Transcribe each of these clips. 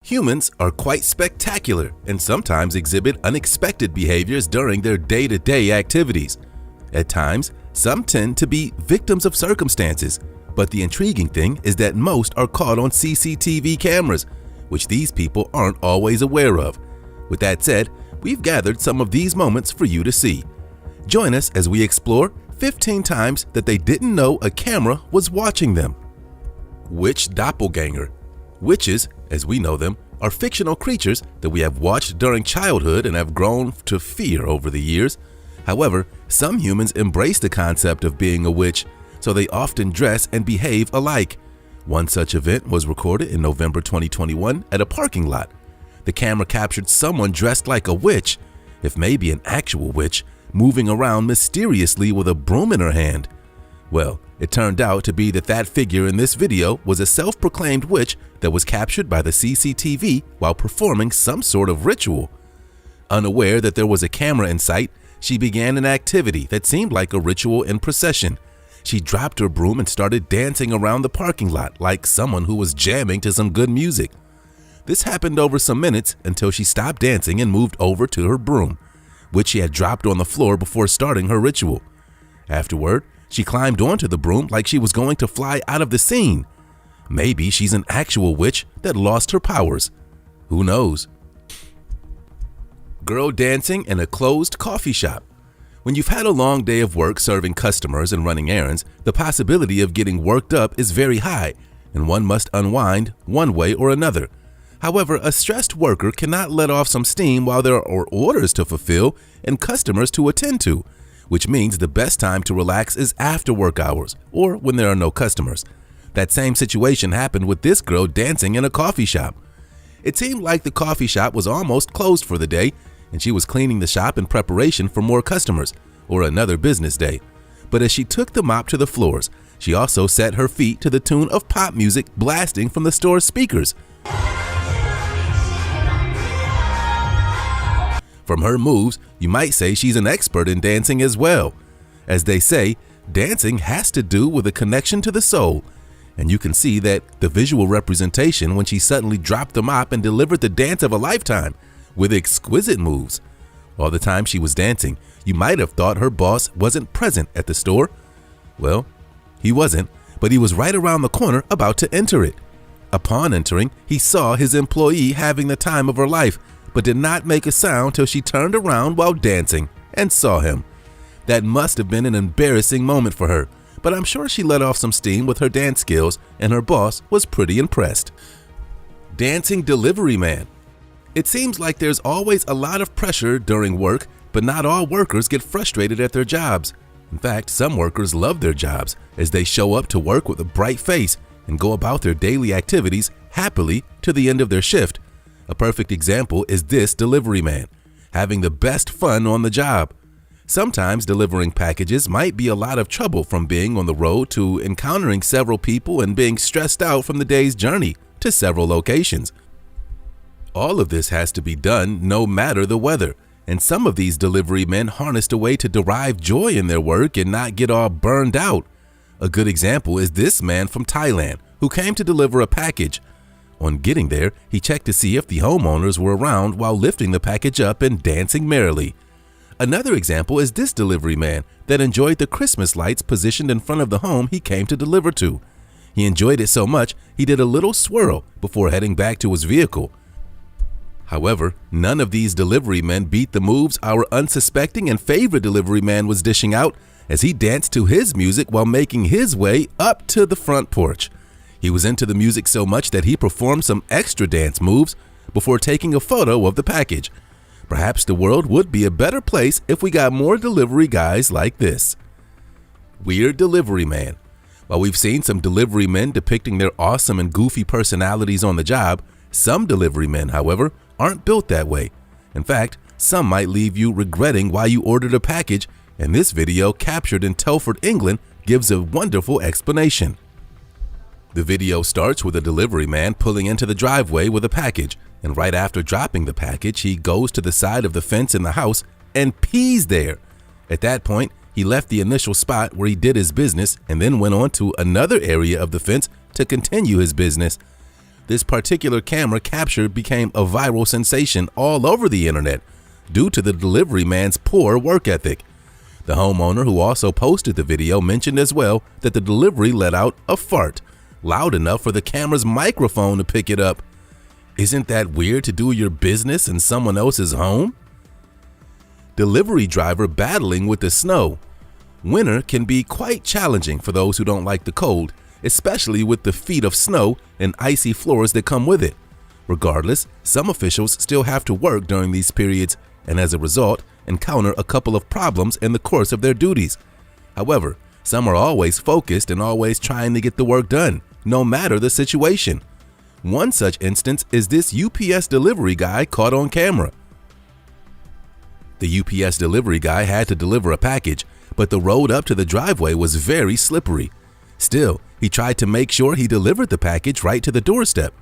Humans are quite spectacular and sometimes exhibit unexpected behaviors during their day-to-day activities. At times, some tend to be victims of circumstances, but the intriguing thing is that most are caught on CCTV cameras, which these people aren't always aware of. With that said, we've gathered some of these moments for you to see. Join us as we explore 15 times that they didn't know a camera was watching them. Witch doppelganger. Witches, as we know them, are fictional creatures that we have watched during childhood and have grown to fear over the years. However, some humans embrace the concept of being a witch, so they often dress and behave alike. One such event was recorded in November 2021 at a parking lot. The camera captured someone dressed like a witch, if maybe an actual witch, moving around mysteriously with a broom in her hand. Well, it turned out to be that figure in this video was a self-proclaimed witch that was captured by the CCTV while performing some sort of ritual. Unaware that there was a camera in sight, she began an activity that seemed like a ritual in procession. She dropped her broom and started dancing around the parking lot like someone who was jamming to some good music. This happened over some minutes until she stopped dancing and moved over to her broom, which she had dropped on the floor before starting her ritual. Afterward, she climbed onto the broom like she was going to fly out of the scene. Maybe she's an actual witch that lost her powers. Who knows? Girl dancing in a closed coffee shop. When you've had a long day of work serving customers and running errands, the possibility of getting worked up is very high, and one must unwind one way or another. However, a stressed worker cannot let off some steam while there are orders to fulfill and customers to attend to, which means the best time to relax is after work hours or when there are no customers. That same situation happened with this girl dancing in a coffee shop. It seemed like the coffee shop was almost closed for the day, and she was cleaning the shop in preparation for more customers or another business day. But as she took the mop to the floors, she also set her feet to the tune of pop music blasting from the store's speakers. From her moves, you might say she's an expert in dancing as well. As they say, dancing has to do with a connection to the soul, and you can see that the visual representation when she suddenly dropped the mop and delivered the dance of a lifetime with exquisite moves. All the time she was dancing, you might have thought her boss wasn't present at the store. Well, he wasn't, but he was right around the corner about to enter it. Upon entering, he saw his employee having the time of her life, but did not make a sound till she turned around while dancing and saw him. That must have been an embarrassing moment for her, but I'm sure she let off some steam with her dance skills, and her boss was pretty impressed. Dancing delivery man. It seems like there's always a lot of pressure during work, but not all workers get frustrated at their jobs. In fact, some workers love their jobs as they show up to work with a bright face and go about their daily activities happily to the end of their shift. A perfect example is this delivery man, having the best fun on the job. Sometimes delivering packages might be a lot of trouble, from being on the road to encountering several people and being stressed out from the day's journey to several locations. All of this has to be done no matter the weather, and some of these delivery men harnessed a way to derive joy in their work and not get all burned out. A good example is this man from Thailand who came to deliver a package. On getting there, he checked to see if the homeowners were around while lifting the package up and dancing merrily. Another example is this delivery man that enjoyed the Christmas lights positioned in front of the home he came to deliver to. He enjoyed it so much, he did a little swirl before heading back to his vehicle. However, none of these delivery men beat the moves our unsuspecting and favorite delivery man was dishing out as he danced to his music while making his way up to the front porch. He was into the music so much that he performed some extra dance moves before taking a photo of the package. Perhaps the world would be a better place if we got more delivery guys like this. Weird delivery man. While we've seen some delivery men depicting their awesome and goofy personalities on the job, some delivery men, however, aren't built that way. In fact, some might leave you regretting why you ordered a package, and this video, captured in Telford, England, gives a wonderful explanation. The video starts with a delivery man pulling into the driveway with a package, and right after dropping the package, he goes to the side of the fence in the house and pees there. At that point, he left the initial spot where he did his business and then went on to another area of the fence to continue his business. this particular camera capture became a viral sensation all over the internet due to the delivery man's poor work ethic. The homeowner who also posted the video mentioned as well that the delivery let out a fart, loud enough for the camera's microphone to pick it up. Isn't that weird to do your business in someone else's home? Delivery driver battling with the snow. Winter can be quite challenging for those who don't like the cold, especially with the feet of snow and icy floors that come with it. Regardless, some officials still have to work during these periods and as a result encounter a couple of problems in the course of their duties. However, some are always focused and always trying to get the work done, no matter the situation. One such instance is this UPS delivery guy caught on camera. The UPS delivery guy had to deliver a package, but the road up to the driveway was very slippery. Still, he tried to make sure he delivered the package right to the doorstep.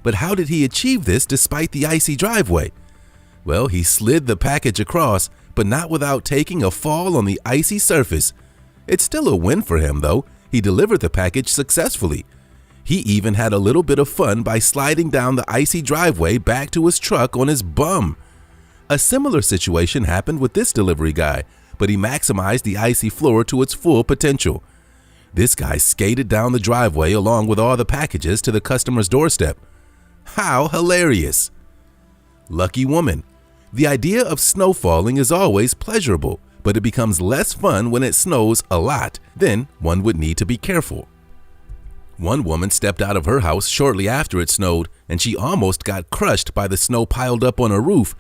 But how did he achieve this despite the icy driveway? Well, he slid the package across, but not without taking a fall on the icy surface. It's still a win for him, though. He delivered the package successfully. He even had a little bit of fun by sliding down the icy driveway back to his truck on his bum. A similar situation happened with this delivery guy, but he maximized the icy floor to its full potential. This guy skated down the driveway along with all the packages to the customer's doorstep. How hilarious! Lucky woman. The idea of snow falling is always pleasurable, but it becomes less fun when it snows a lot. Then one would need to be careful. One woman stepped out of her house shortly after it snowed, and she almost got crushed by the snow piled up on her roof.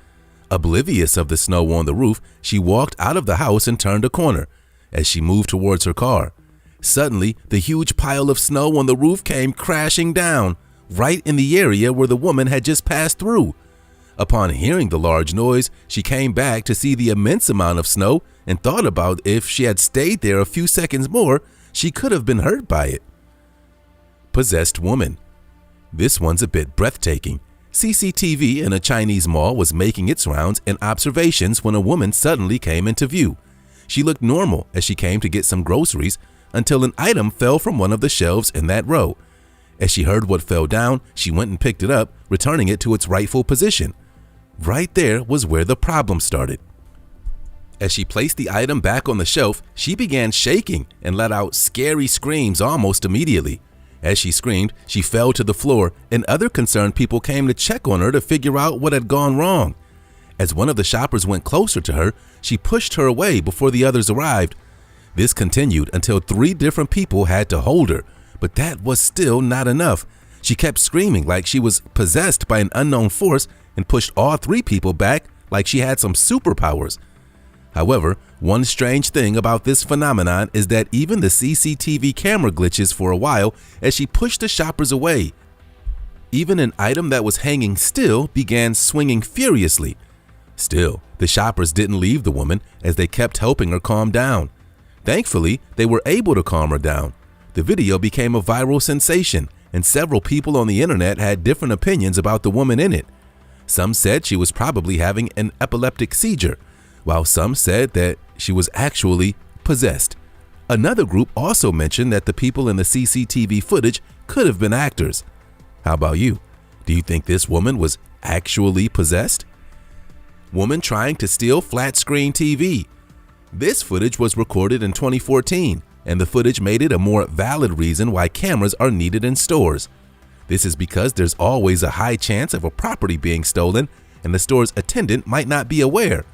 Oblivious of the snow on the roof, she walked out of the house and turned a corner. As she moved towards her car, suddenly the huge pile of snow on the roof came crashing down, right in the area where the woman had just passed through. Upon hearing the large noise, she came back to see the immense amount of snow and thought about if she had stayed there a few seconds more, she could have been hurt by it. Possessed woman. This one's a bit breathtaking. CCTV in a Chinese mall was making its rounds and observations when a woman suddenly came into view. She looked normal as she came to get some groceries until an item fell from one of the shelves in that row. As she heard what fell down, she went and picked it up, returning it to its rightful position. Right there was where the problem started. As she placed the item back on the shelf, she began shaking and let out scary screams almost immediately. As she screamed, she fell to the floor, and other concerned people came to check on her to figure out what had gone wrong. As one of the shoppers went closer to her, she pushed her away before the others arrived. This continued until 3 different people had to hold her, but that was still not enough. She kept screaming like she was possessed by an unknown force and pushed all 3 people back like she had some superpowers. However, one strange thing about this phenomenon is that even the CCTV camera glitches for a while as she pushed the shoppers away. Even an item that was hanging still began swinging furiously. Still, the shoppers didn't leave the woman as they kept helping her calm down. Thankfully, they were able to calm her down. The video became a viral sensation, and several people on the internet had different opinions about the woman in it. Some said she was probably having an epileptic seizure, while some said that she was actually possessed. Another group also mentioned that the people in the CCTV footage could have been actors. How about you? Do you think this woman was actually possessed? Woman trying to steal flat screen TV. This footage was recorded in 2014, and the footage made it a more valid reason why cameras are needed in stores. This is because there's always a high chance of a property being stolen, and the store's attendant might not be aware.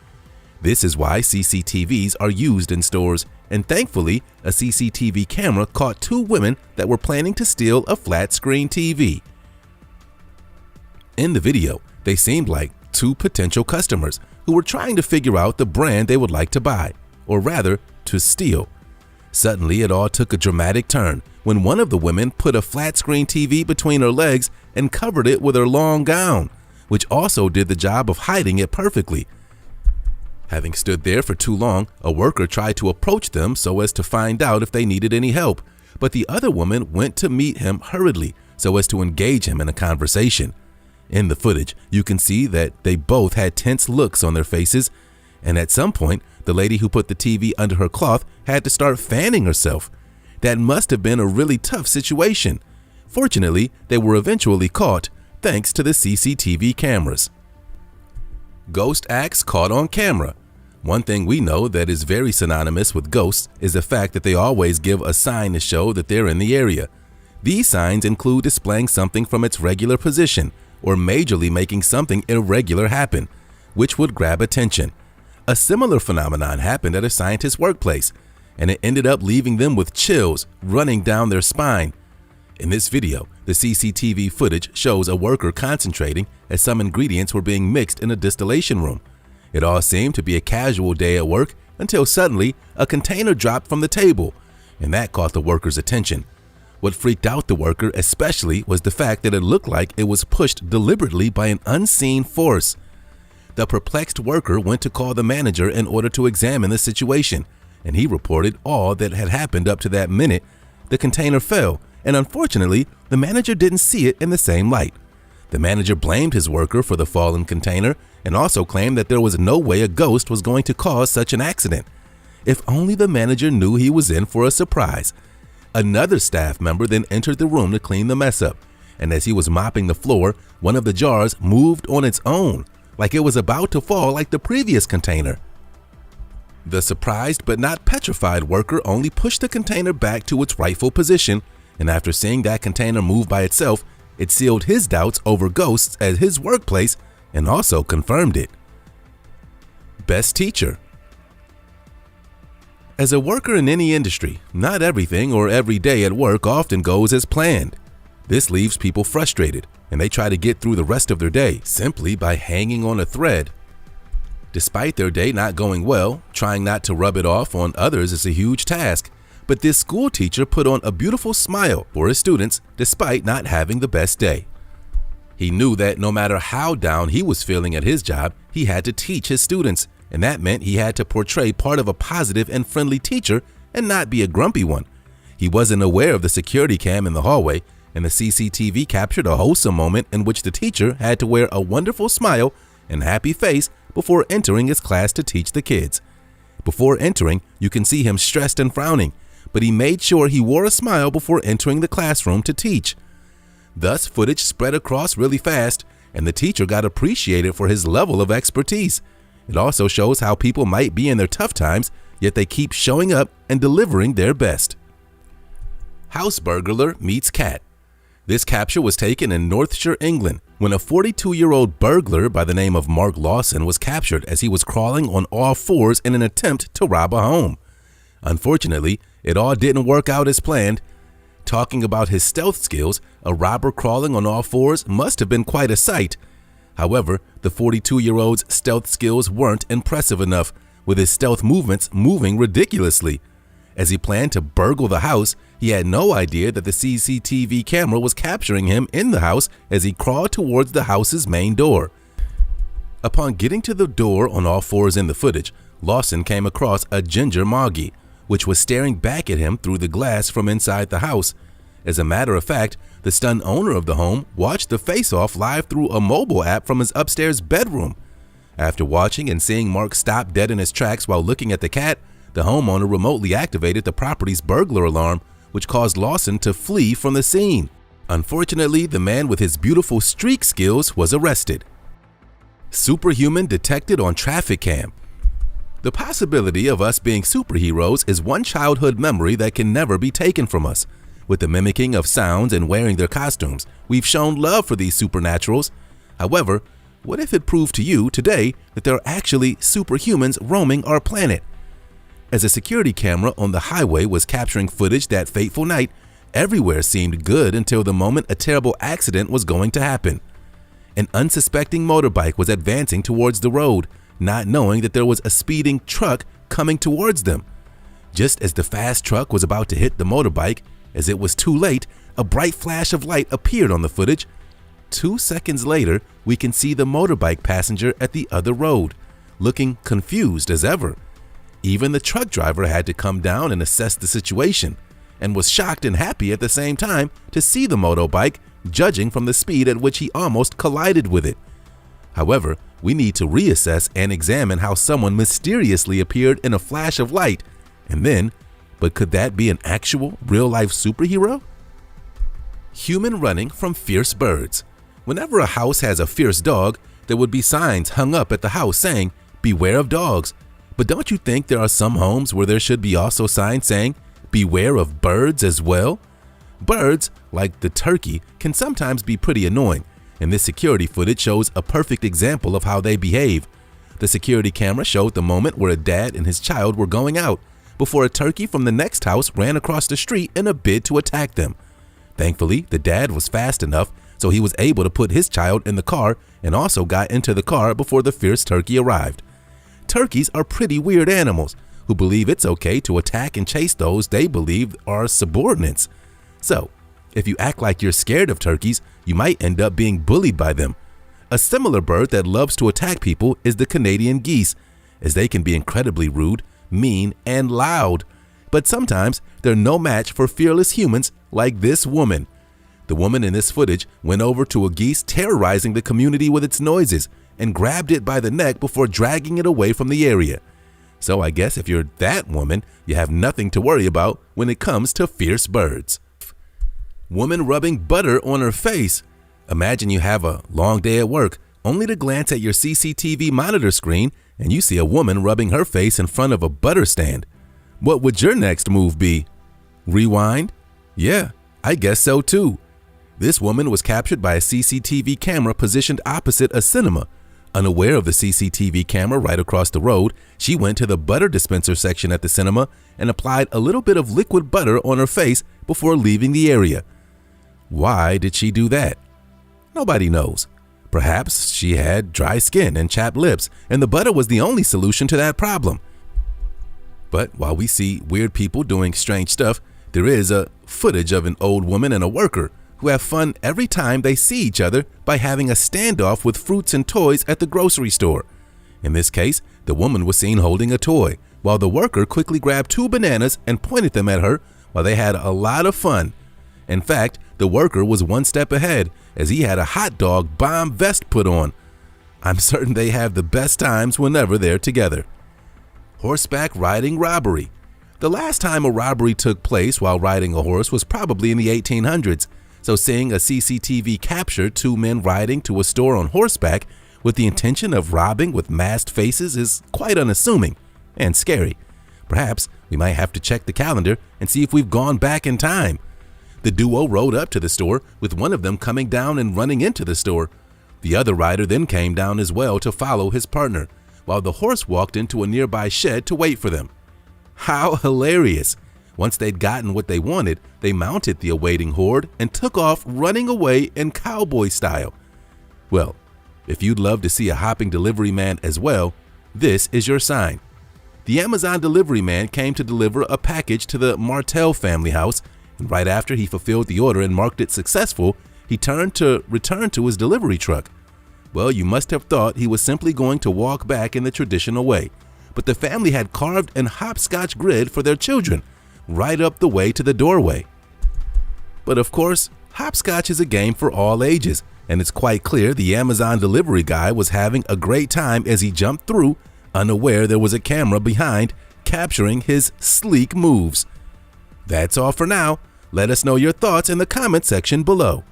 This is why CCTVs are used in stores, and thankfully, a CCTV camera caught 2 women that were planning to steal a flat screen TV. In the video, they seemed like 2 potential customers who were trying to figure out the brand they would like to buy, or rather, to steal. Suddenly, it all took a dramatic turn when one of the women put a flat screen TV between her legs and covered it with her long gown, which also did the job of hiding it perfectly. Having stood there for too long, a worker tried to approach them so as to find out if they needed any help, but the other woman went to meet him hurriedly so as to engage him in a conversation. In the footage, you can see that they both had tense looks on their faces, and at some point, the lady who put the TV under her cloth had to start fanning herself. That must have been a really tough situation. Fortunately, they were eventually caught thanks to the CCTV cameras. Ghost acts caught on camera. One thing we know that is very synonymous with ghosts is the fact that they always give a sign to show that they're in the area. These signs include displaying something from its regular position or majorly making something irregular happen, which would grab attention. A similar phenomenon happened at a scientist's workplace, and it ended up leaving them with chills running down their spine. In this video, the CCTV footage shows a worker concentrating as some ingredients were being mixed in a distillation room. It all seemed to be a casual day at work until suddenly a container dropped from the table, and that caught the worker's attention. What freaked out the worker especially was the fact that it looked like it was pushed deliberately by an unseen force. The perplexed worker went to call the manager in order to examine the situation, and he reported all that had happened up to that minute. The container fell, and unfortunately, the manager didn't see it in the same light. The manager blamed his worker for the fallen container and also claimed that there was no way a ghost was going to cause such an accident. If only the manager knew he was in for a surprise. Another staff member then entered the room to clean the mess up, and as he was mopping the floor, one of the jars moved on its own, like it was about to fall like the previous container. The surprised but not petrified worker only pushed the container back to its rightful position, and after seeing that container move by itself, it sealed his doubts over ghosts at his workplace and also confirmed it. Best teacher. As a worker in any industry, not everything or every day at work often goes as planned. This leaves people frustrated, and they try to get through the rest of their day simply by hanging on a thread. Despite their day not going well, trying not to rub it off on others is a huge task. But this school teacher put on a beautiful smile for his students despite not having the best day. He knew that no matter how down he was feeling at his job, he had to teach his students, and that meant he had to portray part of a positive and friendly teacher and not be a grumpy one. He wasn't aware of the security cam in the hallway, and the CCTV captured a wholesome moment in which the teacher had to wear a wonderful smile and happy face before entering his class to teach the kids. Before entering, you can see him stressed and frowning, but he made sure he wore a smile before entering the classroom to teach. Thus, footage spread across really fast, and the teacher got appreciated for his level of expertise. It also shows how people might be in their tough times, yet they keep showing up and delivering their best. House burglar meets cat. This capture was taken in Northshire, England, when a 42-year-old burglar by the name of Mark Lawson was captured as he was crawling on all fours in an attempt to rob a home. Unfortunately, it all didn't work out as planned. Talking about his stealth skills, a robber crawling on all fours must have been quite a sight. However, the 42-year-old's stealth skills weren't impressive enough, with his stealth movements moving ridiculously. As he planned to burgle the house, he had no idea that the CCTV camera was capturing him in the house as he crawled towards the house's main door. Upon getting to the door on all fours in the footage, Lawson came across a ginger moggy, which was staring back at him through the glass from inside the house. As a matter of fact, the stunned owner of the home watched the face-off live through a mobile app from his upstairs bedroom. After watching and seeing Mark stop dead in his tracks while looking at the cat, the homeowner remotely activated the property's burglar alarm, which caused Lawson to flee from the scene. Unfortunately, the man with his beautiful streak skills was arrested. Superhuman detected on traffic cam. The possibility of us being superheroes is one childhood memory that can never be taken from us. With the mimicking of sounds and wearing their costumes, we've shown love for these supernaturals. However, what if it proved to you today that there are actually superhumans roaming our planet? As a security camera on the highway was capturing footage that fateful night, everywhere seemed good until the moment a terrible accident was going to happen. An unsuspecting motorbike was advancing towards the road, not knowing that there was a speeding truck coming towards them. Just as the fast truck was about to hit the motorbike, as it was too late, a bright flash of light appeared on the footage. 2 seconds later, we can see the motorbike passenger at the other road, looking confused as ever. Even the truck driver had to come down and assess the situation, and was shocked and happy at the same time to see the motorbike, judging from the speed at which he almost collided with it. However, we need to reassess and examine how someone mysteriously appeared in a flash of light, and then, but could that be an actual real-life superhero? Human running from fierce birds. Whenever a house has a fierce dog, there would be signs hung up at the house saying, "Beware of dogs." But don't you think there are some homes where there should be also signs saying, "Beware of birds" as well? Birds, like the turkey, can sometimes be pretty annoying, and this security footage shows a perfect example of how they behave. The security camera showed the moment where a dad and his child were going out before a turkey from the next house ran across the street in a bid to attack them. Thankfully, the dad was fast enough, so he was able to put his child in the car and also got into the car before the fierce turkey arrived. Turkeys are pretty weird animals who believe it's okay to attack and chase those they believe are subordinates. So, if you act like you're scared of turkeys, you might end up being bullied by them. A similar bird that loves to attack people is the Canadian geese, as they can be incredibly rude, mean, and loud. But sometimes they're no match for fearless humans like this woman. The woman in this footage went over to a geese terrorizing the community with its noises and grabbed it by the neck before dragging it away from the area. So I guess if you're that woman, you have nothing to worry about when it comes to fierce birds. Woman rubbing butter on her face. Imagine you have a long day at work, only to glance at your CCTV monitor screen and you see a woman rubbing her face in front of a butter stand. What would your next move be? Rewind? Yeah, I guess so too. This woman was captured by a CCTV camera positioned opposite a cinema. Unaware of the CCTV camera right across the road, she went to the butter dispenser section at the cinema and applied a little bit of liquid butter on her face before leaving the area. Why did she do that? Nobody knows. Perhaps she had dry skin and chapped lips, and the butter was the only solution to that problem. But while we see weird people doing strange stuff, there is a footage of an old woman and a worker who have fun every time they see each other by having a standoff with fruits and toys at the grocery store. In this case, the woman was seen holding a toy, while the worker quickly grabbed 2 bananas and pointed them at her while they had a lot of fun. In fact, the worker was one step ahead as he had a hot dog bomb vest put on. I'm certain they have the best times whenever they're together. Horseback riding robbery. The last time a robbery took place while riding a horse was probably in the 1800s, so seeing a CCTV capture 2 men riding to a store on horseback with the intention of robbing with masked faces is quite unassuming and scary. Perhaps we might have to check the calendar and see if we've gone back in time. The duo rode up to the store, with one of them coming down and running into the store. The other rider then came down as well to follow his partner, while the horse walked into a nearby shed to wait for them. How hilarious! Once they'd gotten what they wanted, they mounted the awaiting horde and took off running away in cowboy style. Well, if you'd love to see a hopping delivery man as well, this is your sign. The Amazon delivery man came to deliver a package to the Martell family house, and right after he fulfilled the order and marked it successful, he turned to return to his delivery truck. Well, you must have thought he was simply going to walk back in the traditional way, but the family had carved an hopscotch grid for their children right up the way to the doorway. But of course, hopscotch is a game for all ages, and it's quite clear the Amazon delivery guy was having a great time as he jumped through, unaware there was a camera behind capturing his sleek moves. That's all for now. Let us know your thoughts in the comment section below.